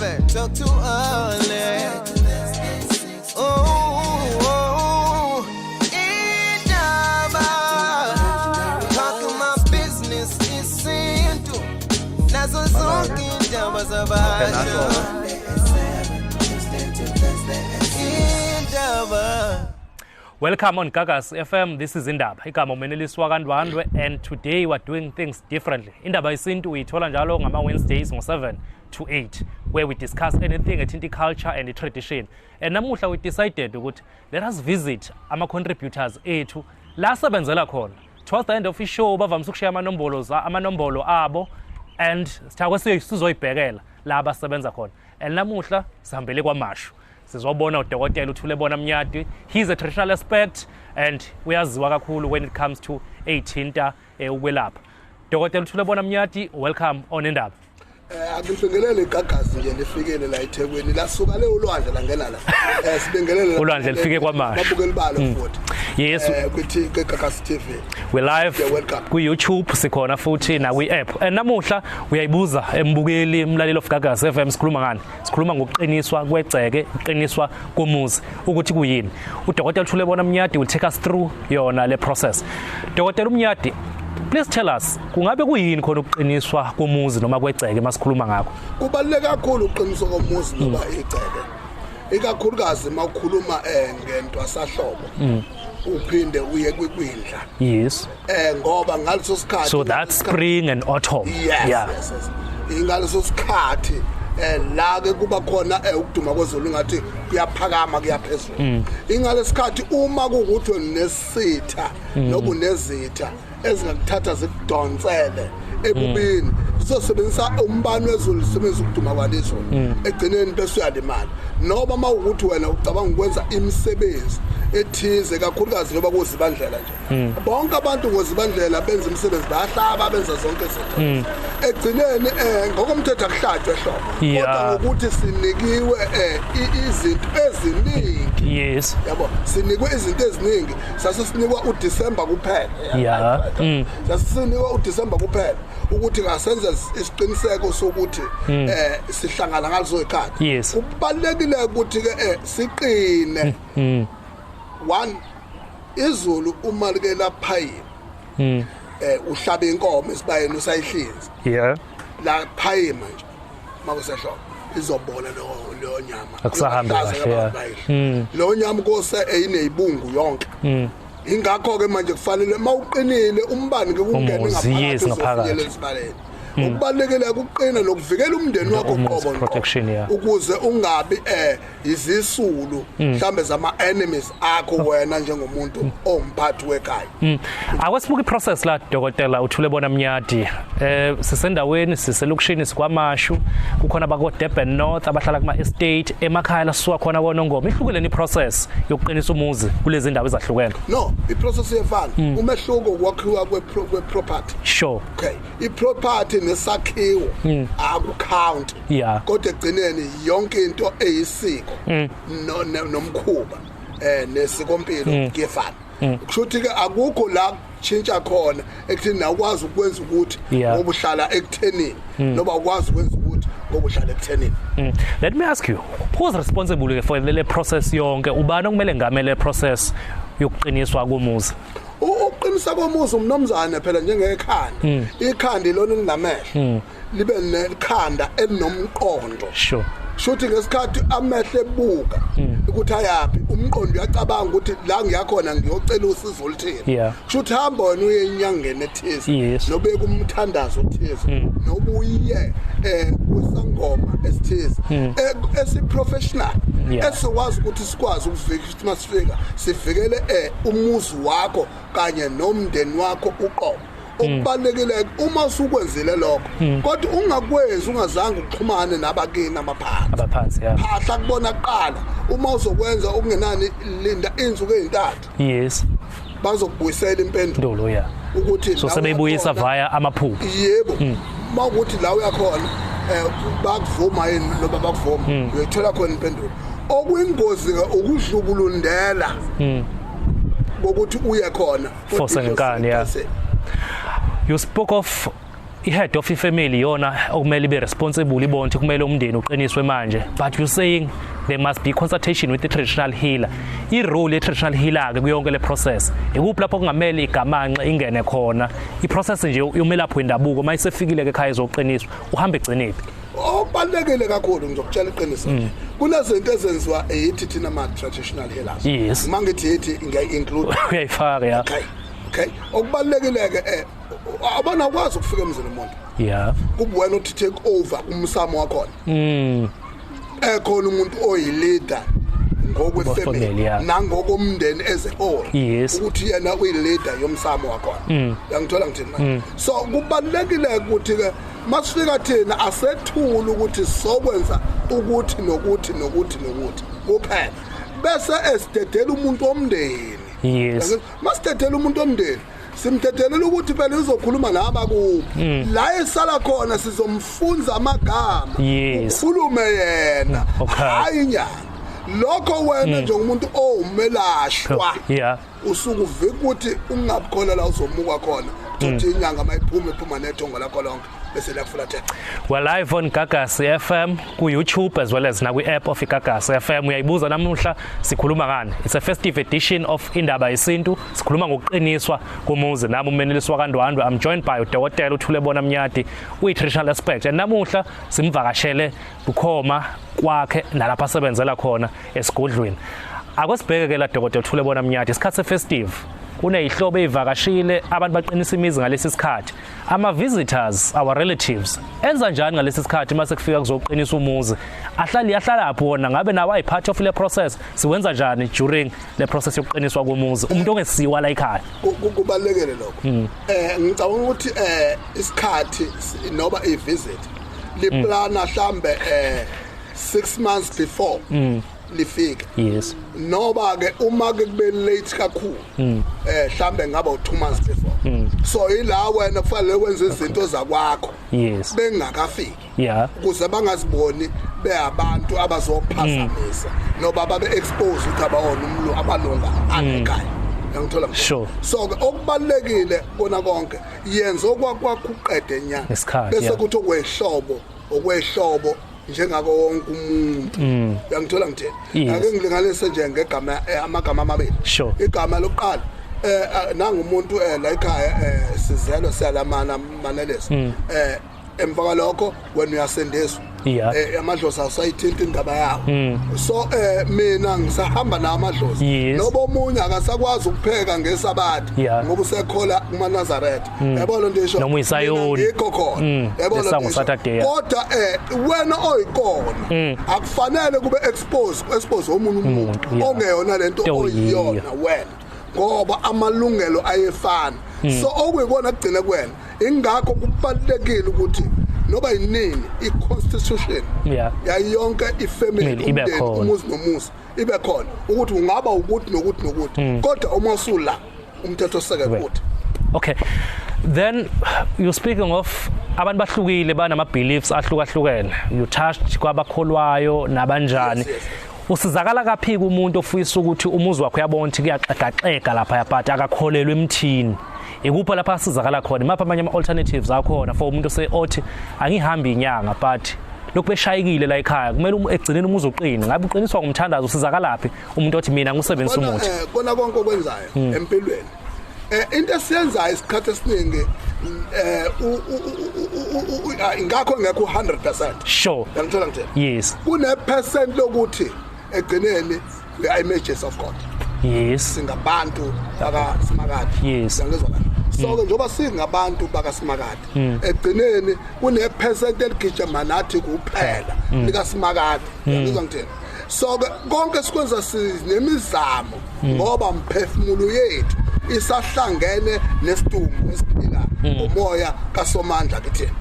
never talk too early. Oh, Indaba. Talking my business is simple. Nazo zonke indaba zabantu. Indaba. Welcome on Gagas FM. This is Indaba. Igama uMenelis Wakandwandwe, and today we're doing things differently. Indaba isintu uyithola njalo ngama Wednesdays ngo-7 to 8, where we discuss anything ethinta culture and tradition. And namuhla we decided ukuthi let us visit ama contributors ethu la sebenzela khona. Towards the end of the show bavamise ukushiya amanombolo abo, and sithakwe sizoyibhekela la abasebenza khona. And namuhla sihambele kwaMashu. Sizobona uDokotela uThulebona Mnyadi. He's a traditional aspect and uyaziwa kakhulu when it comes to ethinta ukwelapha. Dokotela uThulebona Mnyadi, welcome on Indaba. Akubingelele igagasi nje lifikele la eThekwini lasuka le ulwandle la ngena la. Sibingelele ulwandle lifike kwaMashu. Babukeli balo futhi. Yes. Kuthi Gagasi TV. We live ku YouTube sikhona futhi na kwi app. Namuhla uyayibuza embukeli umlaleli of Gagas FM sikhuluma ngani? Sikhuluma ngokuqiniswa kwegceke, uqiniswa komuzi ukuthi kuyini. uDokotela uThulebona Mnyadi will take us through yona le process. Dokotela Mnyadi, please tell us, kungabe kuyini khona ukuqiniswa komuzi noma kwegceke masikhuluma ngakho? Kubaluleke kakhulu uqiniswa komuzi noma igceke. Ikakhulukazi mawukhuluma ngento asahlobo. Uphinde uye kwindla. Yes. Ngoba ngaleso sikhathi. So that's spring and autumn. Yes, yeah. Yes. Ingaleso sikhathi la ke kuba khona ukuduma kwezulu ngathi kuyaphakama kuyaphezulu. Ingalesikhathi uma kukuthi nesitha nobunezitha ezingakuthatha zikudonsele ekubini sizosebenzisa umbani wezulu sisebenza ukuduma kwalezo egcineni bese uyalimala noma mawukuthi wena ucabanga ukwenza imisebenzi ethize kakhulukazi loba kuzibandlela nje bonke abantu ngozibandlela benza imisebenzi bayahlaba benza zonke izinto egcineni ngokomthetho akuhlatshwe ehlobo kodwa ngokuthi sinikiwe izinto eziningi. Yes. Yabo sinikwe izinto eziningi sasinikwa uDisemba kuphela. Yeah. Sasinikwa uDisemba kuphela ukuthi ngasenza isiqiniseko sokuthi sihlangana ngalezo ikhathi. Yes. Kubalekile ukuthi ke siqine. One izulu uma like lapha uhlaba inkomo esibayeni usayihlinza. Yeah. La phayima nje makusehlobo izobola lo nyama akusahambe kahle. Lo nyama kose eyinezibungu yonke. Ingakho ke manje kufanele mawuqinile umbani ke kungene ngaphakathi. Ukubalekela ukuqina lokuvikela umndeni wakho uqobo ukuze ungabi izisulu mhlambe zama enemies akho wena njengomuntu omphathi wekhaya. Awasibuka iprocess la Dokotela uThulebona Mnyadi. Sisendaweni siselokishini sikwaMashu, kukhona bako Durban North abahlala kuma estate emakhaya lasuka khona koNongoma. Ihlukile ni process yokuqinisa umuzi kulezi ndawo ezahlukene. No, iprocess yefana. Umehluko kwakhiwa kweproperty. Sure. Okay. Iproperty nesakhiwo akucount. Yeah. Kodwa egcineni yonke into eyisiko nomkhuba nesikompilo kuyefana. Kushuthi ke akukho la tshintsha khona ekuthini nawukwazi ukwenza ukuthi ngoba uhlala ekuthenini noba ukwazi ukwenza ukuthi ngoba uhlala ekuthenini. Let me ask you, who's responsible for the process yonke? Ubani okumele ngamele process yokuqiniswa komuzi? Uqinisa komuzi umnomzana phela njengekhanda. Ikhanda lona linamehlo. Libe nekhanda elinomqondo. Sure. Shuthi ngesikhathi amehlo ebuka ukuthi ayapi umqondo uyacabanga ukuthi la ngiyakhona ngiyocela usizo oluthini. Shuthi hamba wena uye enyangeni ethize nobeka umthandazo othize nobuye kusangoma esithize esiprofessional esikwazi ukuthi sikwazi ukufika masifika sivikele umuzi wakho kanye nomndeni wakho uqobo. Ukubalekile uma usukwenzile lokho kodwa ungakwenzi ungazange uxhumane nabakini abaphansi phahla kubona kuqala uma uzokwenza okungenani linda insuku ezintathu. Yes. Bazokubuyisela impendulo ukuthi so sebeyibuyisa via amaphupho. Yebo. Mawukuthi la uyakhona bakuvuma yini loba bakuvuma uyathola khona impendulo. Okuyingozi ke ukudlubulundela ukuthi uye khona for senkani. You spoke of i-head of ifamily yona okumele ibe responsible ibone ukuthi kumele umndeni uqiniswe manje, but you're saying there must be consultation with the traditional healer. I-role ye-traditional healer-ke kuyonke le process ikuphi lapho kungamele igamanxe ingene khona i-process nje yomelaphi wendabuko uma isefikile-ke ekhaya ezoqiniswa uhambe egcinephi? Okubalulekile kakhulu ngizokutshela iqiniso kunezinto ezenziwa yithi thina ama-traditional healers. Yes. Uma ngithi yithi ngiyayi-include Uyayifaka, ya. Okay. Okubalulekile-ke abana ukwazi ukufika emzini umuntu. Yeah. Kubuwena uthi take over umsamo wakhona. Ekhona umuntu oyi-leader ngokwefamily nangokomndeni as a whole. Yes. Ukuthi yena uyi-leader yomsamo wakhona. Uyangithola ngithini manje? So kubalulekile ukuthi-ke masifika thina asethula ukuthi sokwenza ukuthi nokuthi kuphela bese esidedela umuntu omndeni. Yes. Masidedela umuntu omndeni simthethelela ukuthi phela uzokhuluma naba kuphi la esala khona sizomfunza amagama ukhulume yena hayi nyanga lokho wena njengomuntu owumelashwa usuku uvika ukuthi ungabukhona la uzomuka khona uthi inyanga mayiphuma nethongo lakho lonke bese lafula the. We're live on Gagasi FM ku YouTube as well as na kwi app of Gagasi FM. Uyayibuza namuhla sikhuluma ngani? It's a festive edition of Indaba Yesintu. Sikhuluma ngokuqiniswa komuzi nami umenelisi wakandwandwe. I'm joined by uDokotela uThulebona Mnyati uyi-traditional aspect. And namuhla simvakashele bukhoma kwakhe nalapha asebenzela khona esigodlweni. Akwesibheke la Dokotela uThulebona Mnyati isikhathi festive. Kuneyihlobo ezivakashile abantu baqinisa imizi ngalesi sikhathi. Ama visitors, our relatives, enza njani ngalesi sikhathi mase kufika kuzoqinisa umuzi? Ahlala lapho wona ngabe nawo ay part of le process. Siwenza njani during le process yokuqiniswa komuzi? Umuntu ongesiwa la ekhaya. Kubalekele lokho. Ngicabanga ukuthi isikhathi noba I visit liplana mhlambe 6 months before. Lifika. Yes. Noba ke uma ke kube late kakhulu mhlambe ngaba u2 months before. So ila wena kufanele wenze izinto zakwakho. Yes. Bengakafiki. Yeah. Ukuze bangaziboni beabantu abazophazamisa noba babe expose ukuthi abawona abalunga anekhaya. Ngithola manje. Sure. So okubalekile kona konke yenza okwakho uqede nyanga. Bese kuthi okwehlobo njengako wonke umuntu uyangithola ngithini ake ngilinganise nje ngegama amagama amabili igama lokuqala nanga umuntu la ekhaya sizelo siyalamana manelesi emva lokho wena uyasendezwa amadlozi asayithinta indaba yawo so mina ngisahamba namadlozi noba omunye akasakwazi ukupheka ngesabathi ngoba usekhola kuma Nazareth yabona into esho noma isayoni ikho khona yabona kodwa wena oyikona akufanele kube expose umuntu ongeyona lento oyiyona wena ngoba amalungelo ayefana so okuyikona kugcina kwena ingakho kubalekile ukuthi noba yinini iconstitution yayonke ifamily umuzi nomuzi ibe khona ukuthi ungaba ukuthi nokuthi kodwa uma usula umthetho osekela ukuthi okay then you speaking of abantu bahlukile banama beliefs ahlukahlukene you touched kwabakholwayo nabanjani usizakala kaphiki umuntu ofisa ukuthi umuzi wakhe uyabona ukuthi kuyaqaqeka lapha yaphatha akakholelwe emthini ikupha lapha asizakala khona mapha amanye ama-alternatives akhona for umuntu othi angihambi inyanga but lokhu beshayikile la ekhaya kumele egcineni umuzi uqine ngabe uqiniswa ngumthandazo usizakalaphi umuntu othi mina ngisebenzisa umuthi kona konke okwenzayo empilweni into esiyenzayo isikhathi esiningi ingakho ngekho 100% sure ngithola ngithela yes kune percent lokuthi egcineni we are images of God yes singabantu bakaSimakade yes ngizwa so njengoba singabantu bakaSimakade egcineni kune percent eligijima nathi kuphela likaSimakade ngizwa ngithena so konke sikwenza sinemizamo ngoba umphefumulo yethu isahlangene nesidumbu esiphila umoya kaSomandla kithina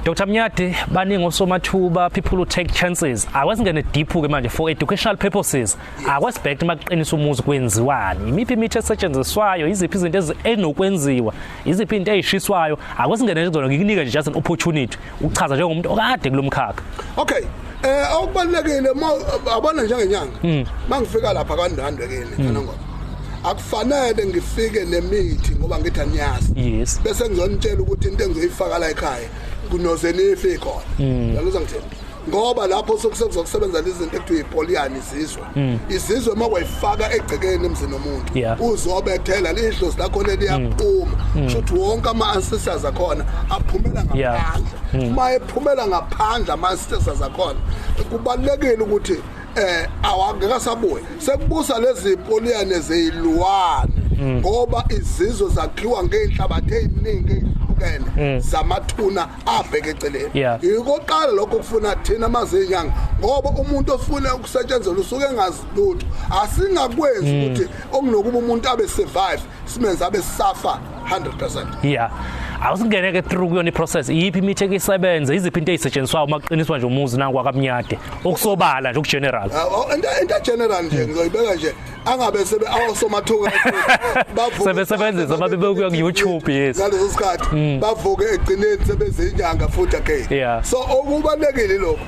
Dr. Mnyati baningi osomathuba people who take chances awasingene deep ke manje for educational purposes akwasibhekthi makuqinisa umuzi kwenziwani imiphi imithi esetshenziswayo iziphi izinto enokwenziwa iziphi into ezishiswayo akwasingene ngizona ngikunika nje just an opportunity ukuchaza njengomuntu okade kulomkhakha okay okubalekile abona njengenyanga mangifika lapha kaNdwandwe kini khona ngoba akufanele ngifike nemithi ngoba ngithi anyazi Yes. bese ngizonitshela ukuthi into engizoyifaka la ekhaya kunozenifi khona yaluzwa ngithini ngoba lapho sokusebenza izinto ekuthiwa ipoliani izizwe makwayifaka egcekeni emzini womuntu Yeah. uzobethela lidlozi lakho liyaphuma shothi wonke ama-ancestors akhona aphumela Yeah. ngaphandle uma ephumela ngaphandle ama-ancestors akhona kubalulekile ukuthi awangekasabuye sekubusa lezi poliyane zeyilwane ngoba izizwe zakhiwa ngey'hlabathi ey'ningi ezihlukene zamathuna abheke eceleni Yeah. ikoqala lokho kufuna thina mazinyanga ngoba umuntu ofuna ukusetshenzela usuke engazi lutho asingakwenzi ukuthi okunokuba umuntu abe survive simenze abe suffer 100%. Yeah. Awusingeneke through kuyona iprocess. Yiphi imithi ekisebenza, iziphi into ezisetshenziswayo uma kuqiniswa nje umuzi nangwa kaMnyade. Okusobala nje okugeneral. Into general nje ngizoyibeka nje angabe sebe awosomathuka Sebesebenzisa babe kuya ku-YouTube yes. ngaleso sikhathi bavuke egcineni sebezinyanga futhi again. Yeah. So okubalekile lokho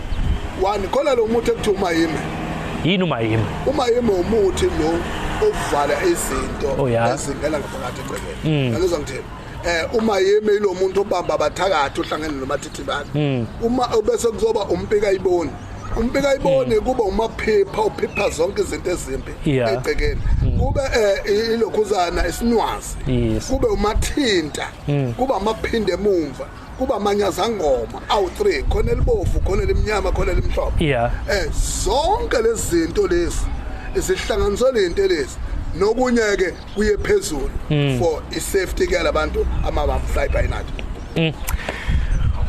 one khona lo muthi ekuthiwa umayime. Yini umayime? Umayime umuthi lo ovala izinto Oh, yeah. ezingena ngaphakathi egcekeni. Ngalezo ngithini umayime lo muntu obamba abathakathi ohlangene nomathithibani uma bese kuzoba umpika iboni umpika iboni kuba umaphepha uphepha zonke izinto ezimbi Yeah. egcekeni kube ilokhuzana isinwazi Yes. kube umathinta kuba amaphinde emumva kuba amanyazangoma awu3 khona elibovu khona elimnyama khona elimhlophe Yeah. zonke lezi zinto lezi izihlanganiswa lento lezi nokunye ke kuye phezulu for i-safety ke labantu ama-fly by night.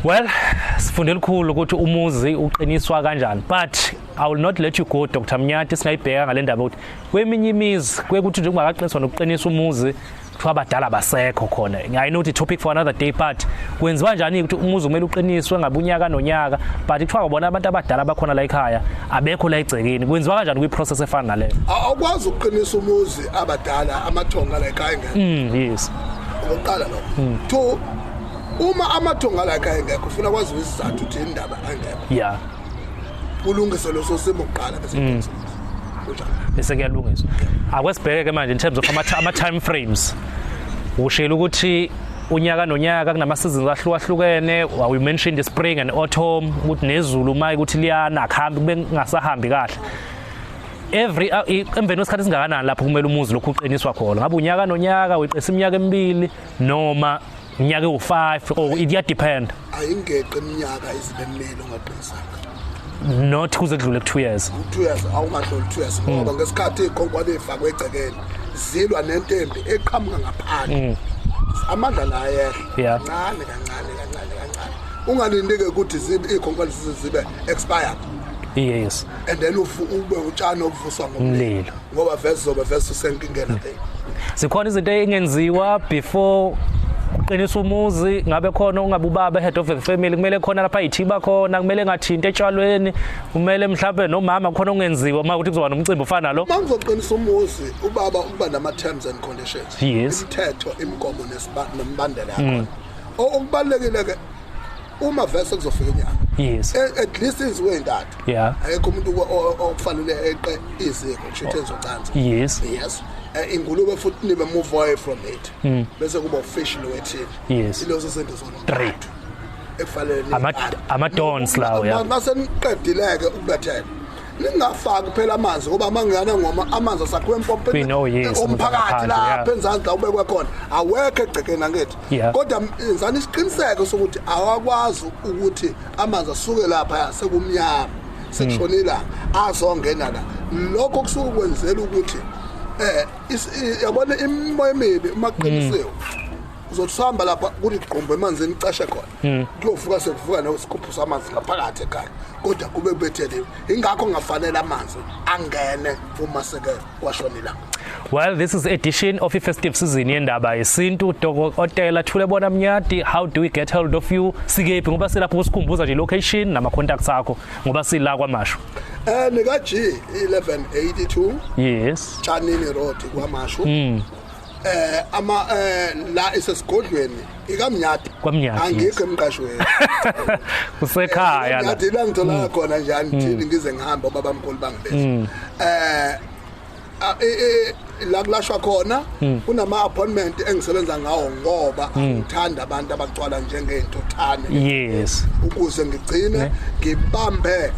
Well, sifunde likhulu ukuthi umuzi uqiniswa kanjani, but I will not let you go Dr. Mnyati singayibheka ngale ndaba ukuthi kweminye imizi kwekuthi nje kungakaqiniswa nokuqinisa umuzi kuthiwa abadala basekho khona. I know the topic for another day, but kwenziwa njani ukuthi umuzi kumele uqiniswe ngabe unyaka nonyaka, but kuthiwa ngabona abantu abadala bakhona la ekhaya abekho la egcekeni. Kwenziwa kanjani kwi-process efana naleyo? Awukwazi ukuqinisa umuzi abadala amathonga la ekhaya ngeke. Yes. Oqala lo. To uma amathonga la ekhaya ngeke ufuna kwazi isizathu ukuthi indaba angekho. Yeah. Kulungise lo sosimo oqala bese bese kuyalungiswa. Akwesibheke manje in terms of ama-time frames. Ushela ukuthi unyaka nonyaka kunama seasons ahlukahlukene. We mentioned the spring and autumn ukuthi nezulu maye ukuthi liyana akuhambi kube ngasahambi kahle. Emveni wesikhathi singakanani lapho kumele umuzi lokhu uqiniswa khona. Ngabe unyaka nonyaka weqisa iminyaka emibili noma unyaka u5 or it depend. Ayingeqe iminyaka izibemile ongaqinisanga. Not kuze kudlule 2 years. 2 years awungadluli 2 years ngoba ngesikhathi iqonkwane ifakwe egcekeni zilwa nentembi eqhamuka ngaphandle amandla la Yeah. kancane ungalindike ukuthi iqonkwane zibe expired Yes. and then ube utshani obuvuswa Umlilo. ngoba vese usenkingena le Sikhona izinto engenziwa before uqinisa umuzi ngabe khona ungabe ubaba head of the family kumele khona lapha ithiba khona kumele ngathinta etshalweni kumele mhlawumbe nomama khona ungenziwa uma ukuthi kuzoba nomcimbi ofana lo. mangizoqinisa umuzi ubaba ukuba nama terms and conditions Yes. imithetho imigomo nemibandela yakho okubalekile ke uma vese kuzofika inyanga. Yes. At least iziwe intathu. Yeah. Ayikho umuntu okufanele eqe iziko kusho ezocansi. Yes. Yes. Ingulube futhi nibe move away from it. Bese kuba official wethi. Yes. Ilozo sento zona. 3. Ekufanele ama-dons lawo ya. mase niqedileke ukubethela. Ningafaki phela amanzi ngoba mangana ngoma amanzi asakhiwe empompeni omphakathi lapha enzansi la ubekwe khona awekho egcekeni angithi kodwa izani isiqiniseko sokuthi awakwazi ukuthi amanzi asuke lapha sekumnyama sekushonela azongena la lokho kusuka kwenzela ukuthi yabona imoya emibi maqinisiwe uzothamba lapha kuthi iqombe emanzini icashe khona kuyovuka sekuvuka nesikuphu samanzi ngaphakathi ekhaya kodwa kube kubethele ingakho ngafanele amanzi angene uma seke washonela. Well, this is edition of festive season yendaba yesintu. Dr. Thulebona Mnyati, how do we get hold of you? Sikephi ngoba silapho usikhumbuza nje location nama contacts akho ngoba sila kwaMashu. Nika G 1182 Yes. Chanini Road kwaMashu. La isesigodlweni ikamnyati angikho emqashweni usekhaya la ngathi la ngithola khona njani thini ngize ngihamba babamkhulu bangibese la kulashwa khona kunama appointment engisebenza ngawo ngoba ngithanda abantu abagcwala njengeentothane yes ukuze ngigcine ngibambe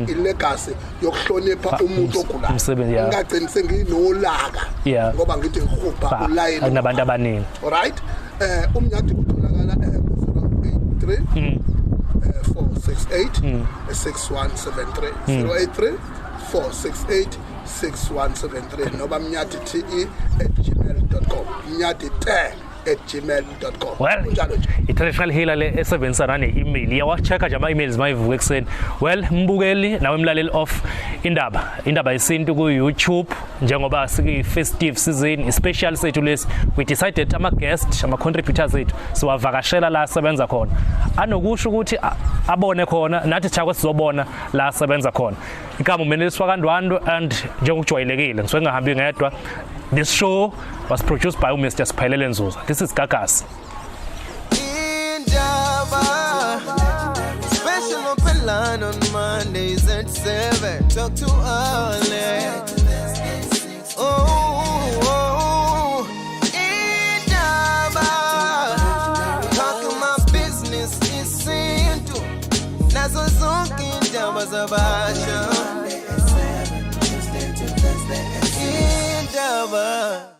ilegacy yokuhlonipha umuntu ogulayo ngagcini senginolaka ngoba ngithi ngihupha ulayini akunabantu abaningi alright umnyadi utholakala 083 468 6173 083 468 6173 noba mnyati.te@gmail.com mnyati@gmail.com well i-traditional healer le esebenzisana ne-email iyawachecka nje ama-emails mayivuka ekuseni well mbukeli nawe mlaleli of indaba yesintu ku-YouTube njengoba siyi-festive season i-special sethu lesi we decided ama-guest ama-contributors ethu siwavakashela la asebenza khona anokusho ukuthi abone khona nathi thakwe sizobona la asebenza khona igama umenelisi wakandwandwe and njengokujwayelekile ngisuke ngingahambi ngedwa. This show was produced by Mr. Siphelele Nzuza. This is Gagas. Indaba special open line on Mondays at 7. Talk to Alex. Oh, Indaba. Talking my business is simple. Nazo zonke indaba zabasha. Indaba.